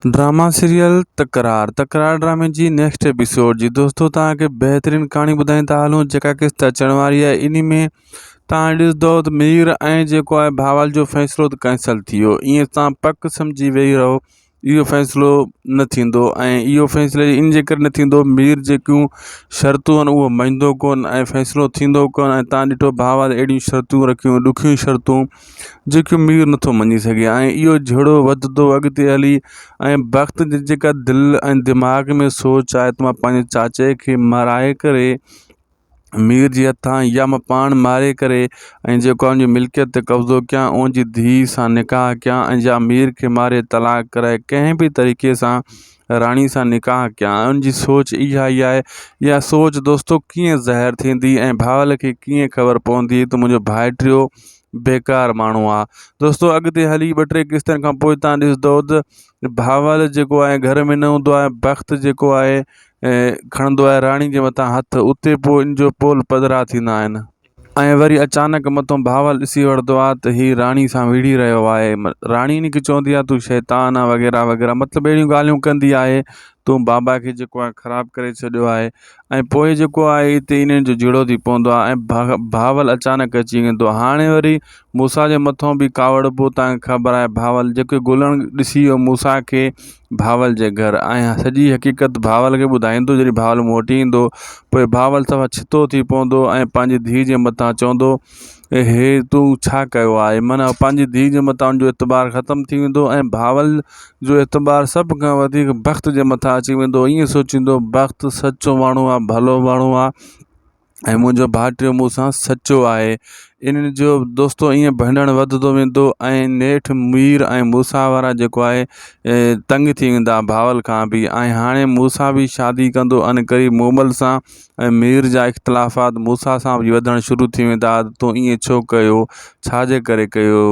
Drama serial तकरार ड्रामे जी next episode जी दोस्तों तव्हांखे बहितरीन कहाणी ॿुधाईंदा हलूं जेका किस्त अचण वारी आहे। इन में तव्हां ॾिसंदो त मीर ऐं जेको आहे भावल जो फ़ैसिलो त कैंसिल थी वियो। ईअं तव्हां पक सम्झी वेही रहो इहो फ़ैसिलो न थींदो ऐं इहो फ़ैसिलो इन जे करे न थींदो मीर जेकियूं शर्तूं आहिनि उहो मञंदो कोन ऐं फ़ैसिलो थींदो कोन। ऐं तव्हां ॾिठो भावल अहिड़ियूं शर्तूं रखियूं ॾुखियूं शर्तूं जेकियूं मीर नथो मञी सघे ऐं इहो झड़ो वधंदो अॻिते हली ऐं वक़्त जी जेका दिलि ऐं दिमाग़ में सोच आहे त मां पंहिंजे चाचे खे माराए करे मीर जे हथां या मां पाण मारे करे ऐं जेको आहे उनजी मिल्कियत ते कब्ज़ो कयां उनजी धीउ सां निकाह कयां ऐं या मीर खे मारे तलाक कराए कंहिं बि तरीक़े सां राणी सां निकाह कयां। उनजी सोच इहा ई आहे। इहा सोच दोस्तो कीअं ज़हर थींदी ऐं भावल खे कीअं ख़बर पवंदी त मुंहिंजो भाइटियो बेकार माण्हू आहे। दोस्तो अॻिते हली 2-3 किस्तनि खां पोइ तव्हां ॾिसंदो त भावल जेको आहे घर में न हूंदो आहे। वक़्त जेको आहे खणंदो आहे राणी जे मथां हथ उते पोइ इन जो पोल पधरा थींदा आहिनि ऐं वरी अचानक मथां भावल ॾिसी वठंदो आहे त हीउ राणी सां विढ़ी रहियो आहे। राणी इन खे चवंदी आहे तूं शैतान आहे वग़ैरह वग़ैरह मतिलबु अहिड़ियूं ॻाल्हियूं कंदी आहे। तूं बाबा खे जेको आहे ख़राबु करे छॾियो आहे ऐं पोइ जेको आहे हिते इन्हनि जो झिड़ो थी पवंदो आहे ऐं भावल अचानक अची वेंदो आहे। हाणे वरी मूसा जे मथां बि कावड़िबो तव्हांखे ख़बर आहे। भावल जेके ॻोल्हण ॾिसी वियो मूसा खे भावल जे घर ऐं सॼी हक़ीक़त भावल खे ॿुधाईंदो। जॾहिं भावल मोटी ईंदो पोइ भावल सफ़ा छितो थी पवंदो ऐं पंहिंजी धीउ जे मथां चवंदो हे तूं छा कयो आहे। माना पंहिंजी धीउ जे मथां उनजो एतबार ख़तमु थी वेंदो ऐं भावल जो एतबार सभ खां वधीक वक़्त जे मथां अची वेंदो। ईअं सोचींदो वक़्त सचो माण्हू आहे भलो माण्हू आहे ऐं मुंहिंजो भाइटियो मूंसां सचो आहे। इन्हनि जो दोस्तो ईअं भंडण वधंदो वेंदो ऐं नेठि मीर ऐं मूसा वारा जेको आहे तंग थी वेंदा भावल खां बि ऐं हाणे मूसा बि शादी कंदो अनकरीब मूमल सां ऐं मीर जा इख़्तिलाफ़ात मूसा सां बि वधणु शुरू थी वेंदा। तूं ईअं छो कयो छाजे करे कयो